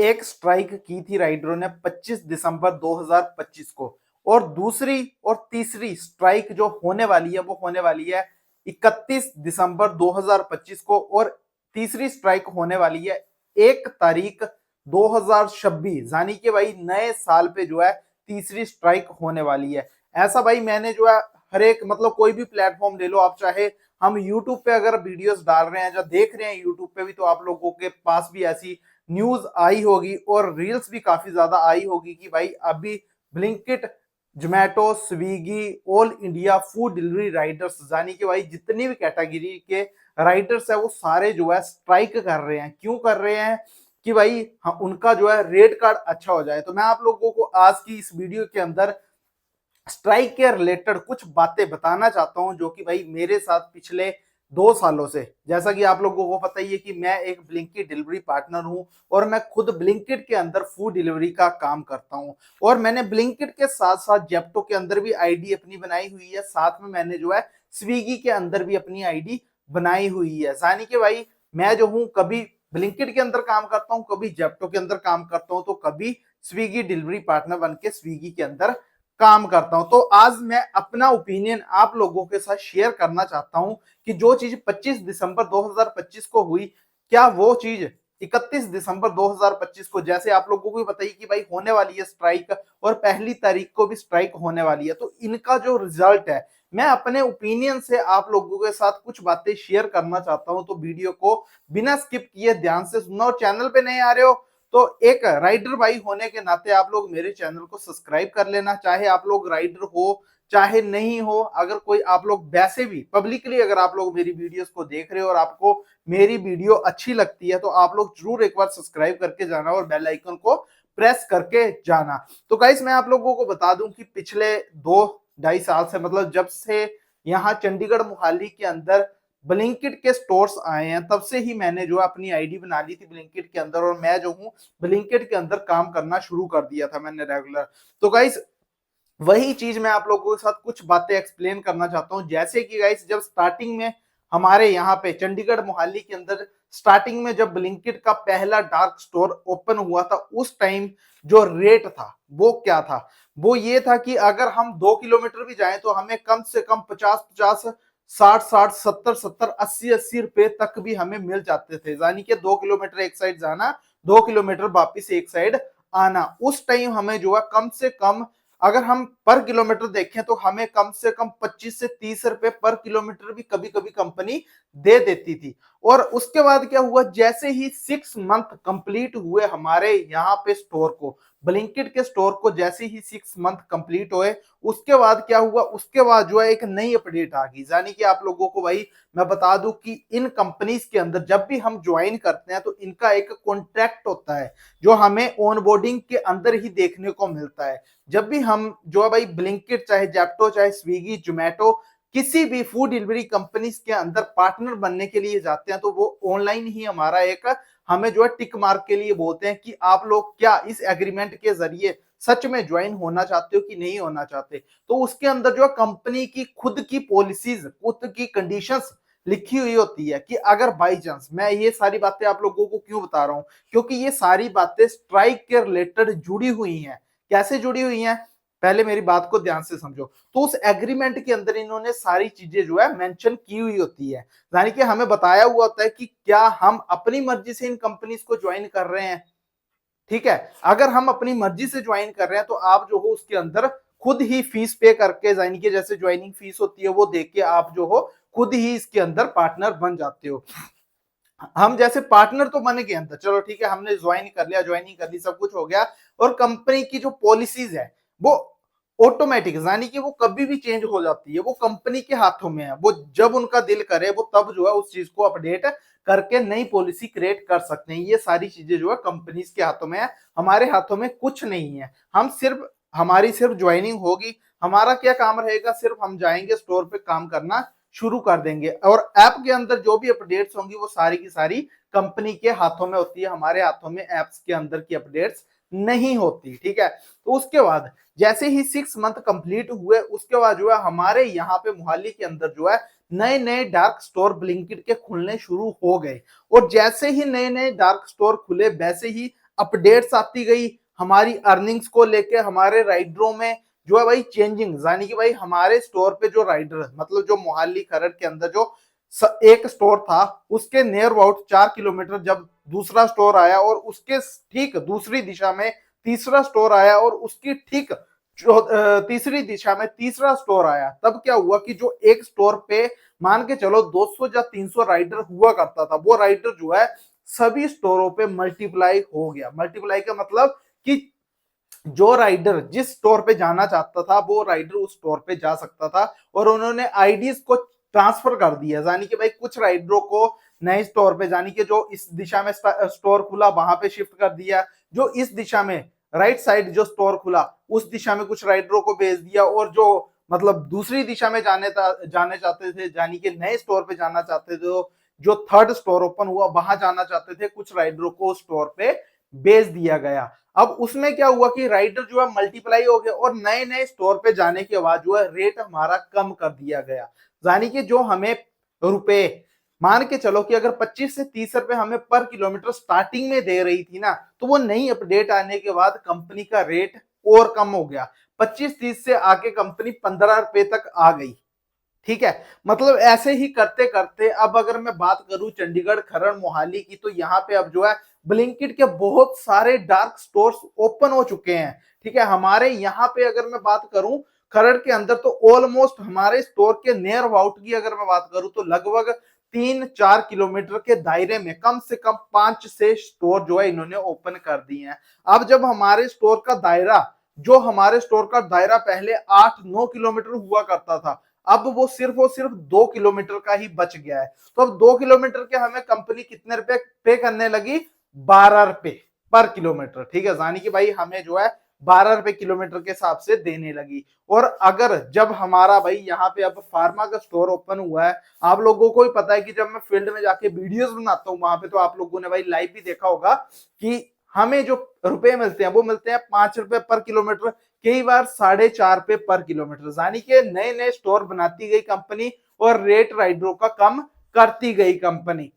एक स्ट्राइक की थी राइडरों ने 25 दिसंबर 2025 को, और दूसरी और तीसरी स्ट्राइक जो होने वाली है वो होने वाली है 31 दिसंबर 2025 को, और तीसरी स्ट्राइक होने वाली है 1 तारीख 2026, यानी कि भाई नए साल पे जो है तीसरी स्ट्राइक होने वाली है। ऐसा भाई मैंने जो है हर एक मतलब कोई भी प्लेटफॉर्म ले लो आप, चाहे हम यूट्यूब पे अगर वीडियोस डाल रहे हैं या देख रहे हैं यूट्यूब पे भी, तो आप लोगों के पास भी ऐसी न्यूज आई होगी और रील्स भी काफी ज्यादा आई होगी कि भाई अभी Blinkit, Zomato, Swiggy, all India food delivery Riders, यानी कि भाई जितनी भी कैटेगरी के राइडर्स है वो सारे जो है स्ट्राइक कर रहे हैं। क्यों कर रहे हैं? कि भाई उनका जो है रेट कार्ड अच्छा हो जाए। तो मैं आप लोगों को आज की इस वीडियो के अंदर स्ट्राइक के रिलेटेड कुछ बातें बताना चाहता हूं, जो कि भाई मेरे साथ पिछले 2 सालों से, जैसा कि आप लोगों को पता ही है कि मैं एक ब्लिंकिट डिलीवरी पार्टनर हूं और मैं खुद ब्लिंकिट के अंदर फूड डिलीवरी का काम करता हूं। और मैंने ब्लिंकिट के साथ साथ जेप्टो के अंदर भी आईडी अपनी बनाई हुई है, साथ में मैंने जो है स्विगी के अंदर भी अपनी आईडी बनाई हुई है। यानी कि भाई मैं जो हूं कभी ब्लिंकिट के अंदर काम करता हूं, कभी जेप्टो के अंदर काम करता हूं, तो कभी स्विगी डिलीवरी पार्टनर बन के स्विगी के अंदर काम करता हूं। तो आज मैं अपना ओपिनियन आप लोगों के साथ शेयर करना चाहता हूं कि जो चीज 25 दिसंबर 2025 को हुई, क्या वो चीज 31 दिसंबर 2025 को, जैसे आप लोगों को भी बताइए कि भाई होने वाली है स्ट्राइक और 1 तारीख को भी स्ट्राइक होने वाली है, तो इनका जो रिजल्ट है मैं अपने ओपिनियन से आप लोगों के साथ कुछ बातें शेयर करना चाहता हूं। तो वीडियो को बिना स्किप किए ध्यान से सुनो। और चैनल पे नहीं आ रहे हो तो एक राइडर भाई होने के नाते आप लोग मेरे चैनल को सब्सक्राइब कर लेना, चाहे आप लोग राइडर हो चाहे नहीं हो। अगर कोई आप लोग वैसे भी पब्लिकली अगर आप लोग मेरी वीडियोस को देख रहे हो और आपको मेरी वीडियो अच्छी लगती है, तो आप लोग जरूर एक बार सब्सक्राइब करके जाना और बेल आइकन को प्रेस करके जाना। तो गाइस मैं आप लोगों को बता दूं कि पिछले 2-2.5 साल से, मतलब जब से यहाँ चंडीगढ़ मोहाली के अंदर ब्लिंकिट के स्टोर्स आए हैं, तब से ही मैंने जो अपनी आईडी बना ली थी ब्लिंकिट के अंदर, और मैं जो हूँ ब्लिंकिट के अंदर काम करना शुरू कर दिया था मैंने रेगुलर। तो गाइस वही चीज मैं आप लोगों के साथ कुछ बातें एक्सप्लेन करना चाहता हूं। जैसे कि गाइस जब स्टार्टिंग में हमारे यहाँ पे चंडीगढ़ मोहाली के अंदर स्टार्टिंग में जब ब्लिंकिट का पहला डार्क स्टोर ओपन हुआ था, उस टाइम जो रेट था वो क्या था? वो ये था कि अगर हम 2 किलोमीटर भी जाएं तो हमें कम से कम 50-50, 60-60, 70-70, 80-80 रुपए तक भी हमें मिल जाते थे। यानी कि 2 किलोमीटर एक साइड जाना, 2 किलोमीटर वापिस एक साइड आना। उस टाइम हमें जो है कम से कम, अगर हम पर किलोमीटर देखें तो हमें कम से कम 25 से 30 रुपए पर किलोमीटर भी कभी कभी कंपनी दे देती थी। और उसके बाद क्या हुआ, जैसे ही 6 मंथ कंप्लीट हुए हमारे यहाँ पे स्टोर को, ब्लिंकिट के स्टोर को जैसे ही 6 मंथ कंप्लीट हुए, उसके बाद क्या हुआ, उसके बाद जो है एक नई अपडेट आ गई। यानी कि आप लोगों को भाई मैं बता दूं कि इन कंपनीज के अंदर जब भी हम ज्वाइन करते हैं तो इनका एक कॉन्ट्रैक्ट होता है जो हमें ऑनबोर्डिंग के अंदर ही देखने को मिलता है। जब भी हम जो है भाई ब्लिंकिट, चाहे जेप्टो, चाहे स्विगी, जोमेटो, किसी भी फूड डिलीवरी कंपनीज के अंदर पार्टनर बनने के लिए जाते हैं, तो वो ऑनलाइन ही हमारा एक हमें जो है टिक मार्क के लिए बोलते हैं कि आप लोग क्या इस एग्रीमेंट के जरिए सच में ज्वाइन होना चाहते हो कि नहीं होना चाहते। तो उसके अंदर जो है कंपनी की खुद की पॉलिसीज, खुद की कंडीशंस लिखी हुई होती है कि अगर बाई चांस, मैं ये सारी बातें आप लोगों को क्यों बता रहा हूं, क्योंकि ये सारी बातें स्ट्राइक के रिलेटेड जुड़ी हुई हैं। कैसे जुड़ी हुई हैं, पहले मेरी बात को ध्यान से समझो। तो उस एग्रीमेंट के अंदर इन्होंने सारी चीजें जो है मेंशन की हुई होती है, यानी कि हमें बताया हुआ होता है कि क्या हम अपनी मर्जी से इन कंपनीज को ज्वाइन कर रहे हैं। ठीक है, अगर हम अपनी मर्जी से ज्वाइन कर रहे हैं तो आप जो हो उसके अंदर खुद ही फीस पे करके, यानी कि जैसे ज्वाइनिंग फीस होती है वो देके आप जो हो खुद ही इसके अंदर पार्टनर बन जाते हो। हम जैसे पार्टनर तो बने के अंदर, चलो ठीक है, हमने ज्वाइन कर लिया, ज्वाइनिंग कर ली, सब कुछ हो गया, और कंपनी की जो पॉलिसीज है वो ऑटोमेटिक, यानी कि वो कभी भी चेंज हो जाती है, वो कंपनी के हाथों में है। वो जब उनका दिल करे वो तब जो है उस चीज को अपडेट करके नई पॉलिसी क्रिएट कर सकते हैं। ये सारी चीजें जो है कंपनीज के हाथों में है, हमारे हाथों में कुछ नहीं है। हम सिर्फ, हमारी सिर्फ ज्वाइनिंग होगी, हमारा क्या काम रहेगा, सिर्फ हम जाएंगे स्टोर पे काम करना शुरू कर देंगे, और ऐप के अंदर जो भी अपडेट्स होंगी वो सारी की सारी कंपनी के हाथों में होती है, हमारे हाथों में एप्स के अंदर की अपडेट्स नहीं होती। ठीक है, तो उसके बाद जैसे ही 6 मंथ कंप्लीट हुए, उसके बाद जो है हमारे यहाँ पे मोहाली के अंदर जो है नए नए डार्क स्टोर ब्लिंकिट के खुलने शुरू हो गए। और जैसे ही नए नए डार्क स्टोर खुले, वैसे ही अपडेट्स आती गई हमारी अर्निंग्स को लेके, हमारे राइडरों में जो है भाई चेंजिंग, यानी कि भाई हमारे स्टोर पे जो राइडर, मतलब जो मोहाली खरड़ के अंदर जो एक स्टोर था उसके नियर अबाउट 4 किलोमीटर जब दूसरा स्टोर आया, और उसके ठीक दूसरी दिशा में तीसरा स्टोर आया, और उसकी ठीक तीसरी दिशा में तीसरा स्टोर आया, तब क्या हुआ कि जो एक स्टोर पे मान के चलो 200 या 300 राइडर हुआ करता था, वो राइडर जो है सभी स्टोरों पे मल्टीप्लाई हो गया। मल्टीप्लाई का मतलब कि जो राइडर जिस स्टोर पे जाना चाहता था वो राइडर उस स्टोर पे जा सकता था, और उन्होंने आईडीज को ट्रांसफर कर दिया, यानी कि भाई कुछ राइडरों को नए स्टोर पे, यानी कि जो इस दिशा में स्टोर खुला वहां पे शिफ्ट कर दिया, जो इस दिशा में राइट साइड जो स्टोर खुला उस दिशा में कुछ राइडरों को भेज दिया, और जो मतलब दूसरी दिशा में जाने चाहते थे, यानी कि नए स्टोर पे जाना चाहते थे, जो थर्ड स्टोर ओपन हुआ वहां जाना चाहते थे, कुछ राइडरों को स्टोर पे भेज दिया गया। अब उसमें क्या हुआ कि राइडर जो है मल्टीप्लाई हो गए, और नए नए स्टोर पे जाने के बाद जो है रेट हमारा कम कर दिया गया, यानी कि जो हमें रुपए मान के चलो कि अगर 25 से 30 रुपए हमें पर किलोमीटर स्टार्टिंग में दे रही थी ना, तो वो नई अपडेट आने के बाद कंपनी का रेट और कम हो गया, 25-30 से आके कंपनी 15 रुपए तक आ गई। ठीक है, मतलब ऐसे ही करते करते अब अगर मैं बात करूं चंडीगढ़ खरड़ मोहाली की, तो यहाँ पे अब जो है ब्लिंकिट के बहुत सारे डार्क स्टोर्स ओपन हो चुके हैं। ठीक है, हमारे यहाँ पे अगर मैं बात करूं खरड़ के अंदर, तो ऑलमोस्ट हमारे स्टोर के नियर अबाउट की अगर मैं बात करूं तो लगभग 3-4 किलोमीटर के दायरे में कम से कम 5-6 स्टोर जो है इन्होंने ओपन कर दिए हैं। अब जब हमारे स्टोर का दायरा, जो हमारे स्टोर का दायरा पहले 8-9 किलोमीटर हुआ करता था, अब वो सिर्फ और सिर्फ 2 किलोमीटर का ही बच गया है। तो अब 2 किलोमीटर के हमें कंपनी कितने रुपए पे करने लगी? 12 रुपए पर किलोमीटर। ठीक है, यानी कि भाई हमें जो है 12 रुपए किलोमीटर के हिसाब से देने लगी। और अगर जब हमारा भाई यहाँ पे अब फार्मा का स्टोर ओपन हुआ है, आप लोगों को ही पता है कि जब मैं फील्ड में जाके वीडियोस बनाता हूँ वहां पे, तो आप लोगों ने भाई लाइव भी देखा होगा कि हमें जो रुपए मिलते हैं वो मिलते हैं 5 रुपए पर किलोमीटर, कई बार 4.5 रुपए पर किलोमीटर, यानी कि नए नए स्टोर बनाती गई कंपनी और रेट राइडरों का कम करती गई कंपनी।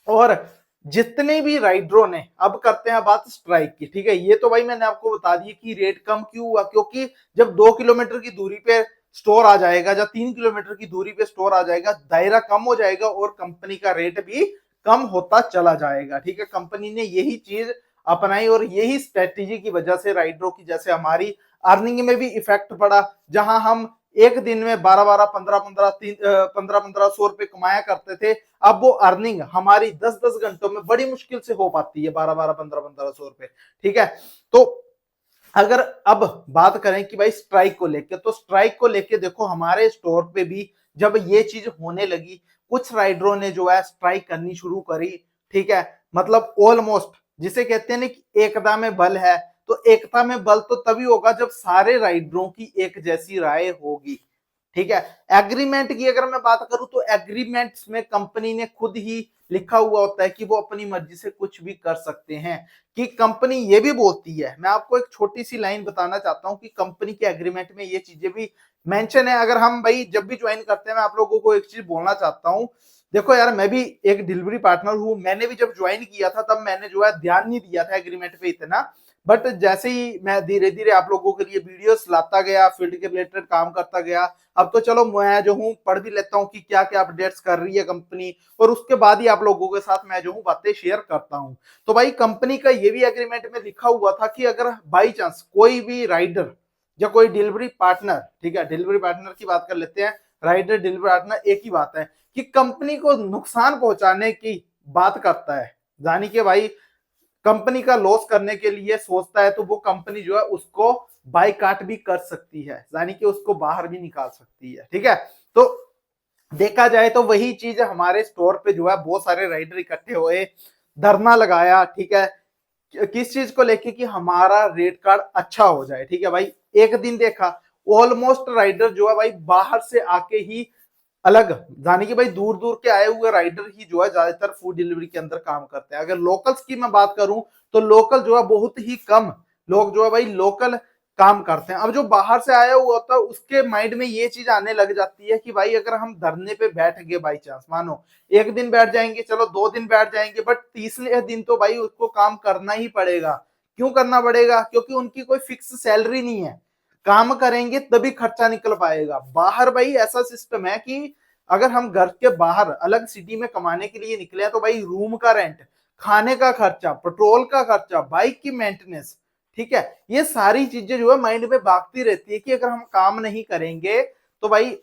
और जितने भी राइडरों ने, अब करते हैं बात स्ट्राइक की। ठीक है, ये तो भाई मैंने आपको बता दिया कि रेट कम क्यों हुआ, क्योंकि जब 2 किलोमीटर की दूरी पे स्टोर आ जाएगा या 3 किलोमीटर की दूरी पे स्टोर आ जाएगा, दायरा कम हो जाएगा और कंपनी का रेट भी कम होता चला जाएगा। ठीक है, कंपनी ने यही चीज अपनाई, और यही स्ट्रेटेजी की वजह से राइडरों की, जैसे हमारी अर्निंग में भी इफेक्ट पड़ा, जहां हम एक दिन में 12-12, 15-15 सौ रुपए कमाया करते थे, अब वो अर्निंग हमारी 10-10 घंटों में बड़ी मुश्किल से हो पाती है, 12-12, 15-15 सौ रुपए। ठीक है, तो अगर अब बात करें कि भाई स्ट्राइक को लेके, तो स्ट्राइक को लेके देखो हमारे स्टोर पे भी जब ये चीज होने लगी, कुछ राइडरों ने जो है स्ट्राइक करनी शुरू करी। ठीक है, मतलब ऑलमोस्ट जिसे कहते हैं ना कि एकता में बल है, तो एकता में बल तो तभी होगा जब सारे राइडरों की एक जैसी राय होगी। ठीक है, एग्रीमेंट की अगर मैं बात करूं, तो एग्रीमेंट्स में कंपनी ने खुद ही लिखा हुआ होता है कि वो अपनी मर्जी से कुछ भी कर सकते हैं, कि कंपनी ये भी बोलती है, मैं आपको एक छोटी सी लाइन बताना चाहता हूं कि कंपनी के एग्रीमेंट में ये चीजें भी मेंशन है। अगर हम भाई जब भी ज्वाइन करते हैं, मैं आप लोगों को एक चीज बोलना चाहता हूं, देखो यार मैं भी एक डिलीवरी पार्टनर हूं, मैंने भी जब ज्वाइन किया था तब मैंने जो है ध्यान नहीं दिया था एग्रीमेंट पे इतना, बट जैसे ही मैं धीरे धीरे आप लोगों के लिए वीडियोस लाता गया, फील्ड के रिलेटेड काम करता गया, अब तो चलो मैं जो हूँ पढ़ भी लेता हूँ कि क्या क्या अपडेट्स कर रही है कंपनी, और उसके बाद ही आप लोगों के साथ मैं जो हूँ बातें शेयर करता हूँ। तो भाई कंपनी का ये भी एग्रीमेंट में लिखा हुआ था कि अगर बाई चांस कोई भी राइडर या कोई डिलीवरी पार्टनर, ठीक है डिलीवरी पार्टनर की बात कर लेते हैं, राइडर डिलीवरी पार्टनर एक ही बात है, कि कंपनी को नुकसान पहुंचाने की बात करता है, यानी कि भाई कंपनी का लॉस करने के लिए सोचता है, तो वो कंपनी जो है उसको बाइकाट भी कर सकती है, यानी कि उसको बाहर भी निकाल सकती है। ठीक है, तो देखा जाए तो वही चीज हमारे स्टोर पे जो है बहुत सारे राइडर इकट्ठे हुए, धरना लगाया। ठीक है, किस चीज को लेके कि हमारा रेट कार्ड अच्छा हो जाए। ठीक है भाई, एक दिन देखा ऑलमोस्ट राइडर जो है भाई बाहर से आके ही अलग, यानी कि भाई दूर दूर के आए हुए राइडर ही जो है ज्यादातर फूड डिलीवरी के अंदर काम करते हैं। अगर लोकल्स की मैं बात करूं, तो लोकल जो है बहुत ही कम लोग जो है भाई लोकल काम करते हैं। अब जो बाहर से आया हुआ होता है उसके माइंड में ये चीज आने लग जाती है कि भाई अगर हम धरने पे बैठ गए बाई चांस, मानो एक दिन बैठ जाएंगे, चलो 2 दिन बैठ जाएंगे, बट तीसरे दिन तो भाई उसको काम करना ही पड़ेगा। क्यों करना पड़ेगा? क्योंकि उनकी कोई फिक्स सैलरी नहीं है, काम करेंगे तभी खर्चा निकल पाएगा। बाहर भाई ऐसा सिस्टम है कि अगर हम घर के बाहर अलग सिटी में कमाने के लिए निकले हैं तो भाई रूम का रेंट, खाने का खर्चा, पेट्रोल का खर्चा, बाइक की मेंटेनेंस, ठीक है, ये सारी चीजें जो है माइंड में भागती रहती है कि अगर हम काम नहीं करेंगे तो भाई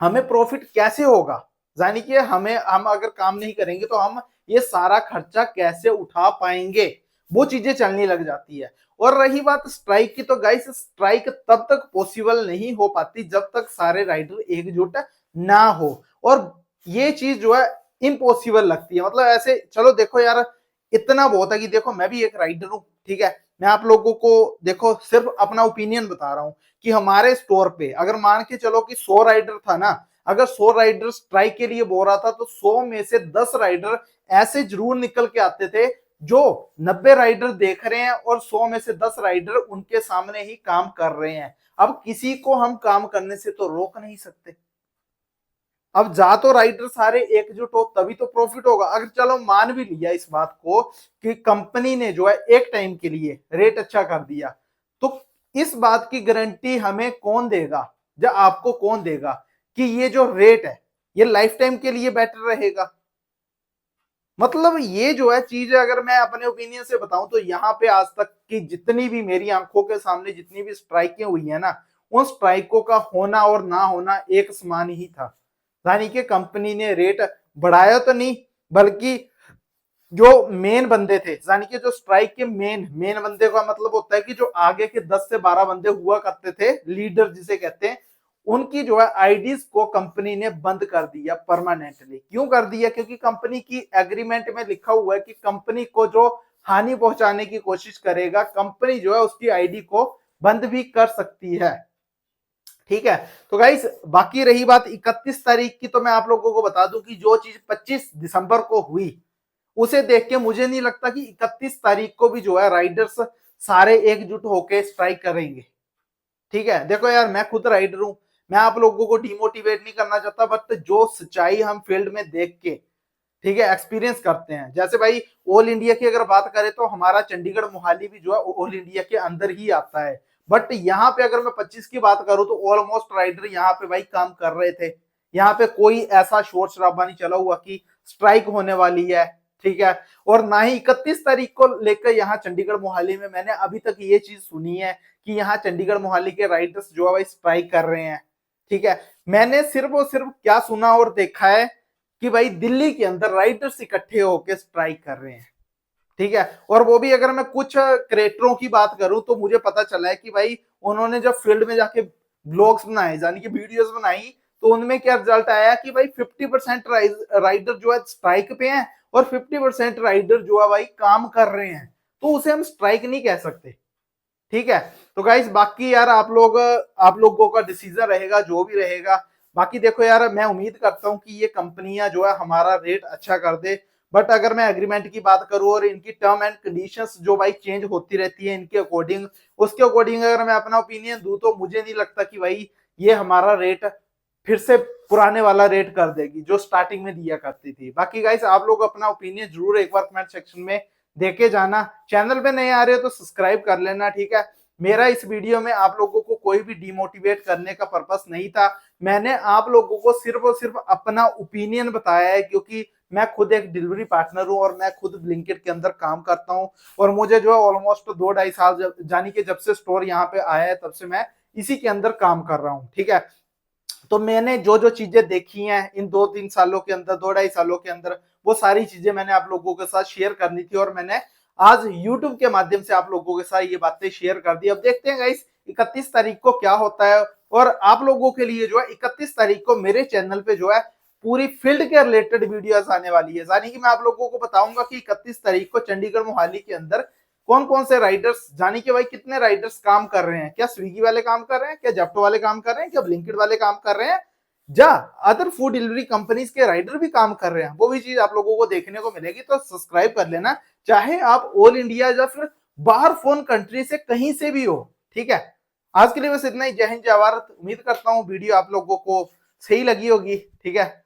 हमें प्रॉफिट कैसे होगा, यानी कि हम अगर काम नहीं करेंगे तो हम ये सारा खर्चा कैसे उठा पाएंगे, वो चीजें चलने लग जाती है। और रही बात स्ट्राइक की, तो गाइस स्ट्राइक तब तक पॉसिबल नहीं हो पाती जब तक सारे राइडर एकजुट ना हो, और ये चीज जो है इम्पॉसिबल लगती है। मतलब ऐसे चलो देखो यार, इतना बहुत है कि देखो मैं भी एक राइडर हूं, ठीक है, मैं आप लोगों को देखो सिर्फ अपना ओपिनियन बता रहा हूं कि हमारे स्टोर पे अगर मान के चलो कि 100 राइडर था ना, अगर 100 राइडर स्ट्राइक के लिए बोल रहा था तो 100 में से 10 राइडर ऐसे जरूर निकल के आते थे जो 90 राइडर देख रहे हैं और 100 में से 10 राइडर उनके सामने ही काम कर रहे हैं। अब किसी को हम काम करने से तो रोक नहीं सकते। अब जा तो राइडर सारे एकजुट हो तभी तो प्रॉफिट होगा। अगर चलो मान भी लिया इस बात को कि कंपनी ने जो है एक टाइम के लिए रेट अच्छा कर दिया, तो इस बात की गारंटी हमें कौन देगा या आपको कौन देगा कि ये जो रेट है ये लाइफ टाइम के लिए बेटर रहेगा? मतलब ये जो है चीज, अगर मैं अपने ओपिनियन से बताऊं तो यहाँ पे आज तक की जितनी भी मेरी आंखों के सामने जितनी भी स्ट्राइकें हुई है ना, उन स्ट्राइकों का होना और ना होना एक समान ही था। यानी कि कंपनी ने रेट बढ़ाया तो नहीं, बल्कि जो मेन बंदे थे, यानी कि जो स्ट्राइक के मेन मेन बंदे का मतलब होता है कि जो आगे के 10 से 12 बंदे हुआ करते थे, लीडर जिसे कहते हैं, उनकी जो है आईडीज को कंपनी ने बंद कर दिया परमानेंटली। क्यों कर दिया? क्योंकि कंपनी की एग्रीमेंट में लिखा हुआ है कि कंपनी को जो हानि पहुंचाने की कोशिश करेगा, कंपनी जो है उसकी आईडी को बंद भी कर सकती है। ठीक है, तो गाइस बाकी रही बात 31 तारीख की, तो मैं आप लोगों को बता दूं कि जो चीज 25 दिसंबर को हुई उसे देख के मुझे नहीं लगता कि 31 तारीख को भी जो है राइडर्स सारे एकजुट होकर स्ट्राइक करेंगे। ठीक है, देखो यार मैं खुद राइडर हूं, मैं आप लोगों को डिमोटिवेट नहीं करना चाहता, बट जो सच्चाई हम फील्ड में देख के, ठीक है, एक्सपीरियंस करते हैं, जैसे भाई ऑल इंडिया की अगर बात करें तो हमारा चंडीगढ़ मोहाली भी जो है ऑल इंडिया के अंदर ही आता है। बट यहाँ पे अगर मैं 25 की बात करूं तो ऑलमोस्ट राइडर यहाँ पे भाई काम कर रहे थे। यहाँ पे कोई ऐसा शोर शराबा नहीं चला हुआ कि स्ट्राइक होने वाली है, ठीक है, और ना ही 31 तारीख को लेकर यहाँ चंडीगढ़ मोहाली में मैंने अभी तक ये चीज सुनी है कि यहाँ चंडीगढ़ मोहाली के राइडर्स जो है भाई स्ट्राइक कर रहे हैं। ठीक है, मैंने सिर्फ और सिर्फ क्या सुना और देखा है कि भाई दिल्ली के अंदर राइडर्स इकट्ठे होकर स्ट्राइक कर रहे हैं। ठीक है, और वो भी अगर मैं कुछ क्रिएटरों की बात करूं तो मुझे पता चला है कि भाई उन्होंने जब फील्ड में जाके ब्लॉग्स बनाए, यानी कि वीडियोस बनाई, तो उनमें क्या रिजल्ट आया कि भाई 50% राइडर जो है स्ट्राइक पे हैं और 50% राइडर जो है भाई काम कर रहे हैं, तो उसे हम स्ट्राइक नहीं कह सकते। ठीक है, तो गाइस बाकी यार आप लोगों का डिसीजन रहेगा जो भी रहेगा। बाकी देखो यार मैं उम्मीद करता हूं कि ये कंपनियां जो है हमारा रेट अच्छा कर दे, बट अगर मैं एग्रीमेंट की बात करूं और इनकी टर्म एंड कंडीशंस जो भाई चेंज होती रहती है इनके अकॉर्डिंग, उसके अकॉर्डिंग अगर मैं अपना ओपिनियन दूं तो मुझे नहीं लगता कि भाई ये हमारा रेट फिर से पुराने वाला रेट कर देगी जो स्टार्टिंग में दिया करती थी। बाकी गाइस आप लोग अपना ओपिनियन जरूर एक बार कमेंट सेक्शन में देके जाना। चैनल पे नए आ रहे हो तो सब्सक्राइब कर लेना। ठीक है, मेरा इस वीडियो में आप लोगों को कोई भी डिमोटिवेट करने का पर्पस नहीं था, मैंने आप लोगों को सिर्फ और सिर्फ अपना ओपिनियन बताया है, क्योंकि मैं खुद एक डिलीवरी पार्टनर हूं और मैं खुद ब्लिंकिट के अंदर काम करता हूं, और मुझे जो है ऑलमोस्ट 2-2.5 साल जानी कि जब से स्टोर यहाँ पे आया है तब से मैं इसी के अंदर काम कर रहा हूँ। ठीक है, तो मैंने जो जो चीजें देखी हैं इन 2-3 सालों के अंदर, 2-2.5 सालों के अंदर, वो सारी चीजें मैंने आप लोगों के साथ शेयर करनी थी और मैंने आज YouTube के माध्यम से आप लोगों के साथ ये बातें शेयर कर दी। अब देखते हैं गाइस 31 तारीख को क्या होता है, और आप लोगों के लिए जो है 31 तारीख को मेरे चैनल पे जो है पूरी फील्ड के रिलेटेड वीडियोस आने वाली है, यानी कि मैं आप लोगों को बताऊंगा कि 31 तारीख को चंडीगढ़ मोहाली के अंदर कौन कौन से राइडर्स, जानी कि भाई कितने राइडर्स काम कर रहे हैं, क्या स्विगी वाले काम कर रहे हैं, क्या जेप्टो वाले काम कर रहे हैं, क्या ब्लिंकिट वाले काम कर रहे हैं, या अदर फूड डिलीवरी कंपनीज के राइडर भी काम कर रहे हैं, वो भी चीज आप लोगों को देखने को मिलेगी। तो सब्सक्राइब कर लेना, चाहे आप ऑल इंडिया या फिर बाहर फोन कंट्री से कहीं से भी हो। ठीक है, आज के लिए बस इतना ही। जय हिंद जय भारत। उम्मीद करता हूँ वीडियो आप लोगों को सही लगी होगी। ठीक है,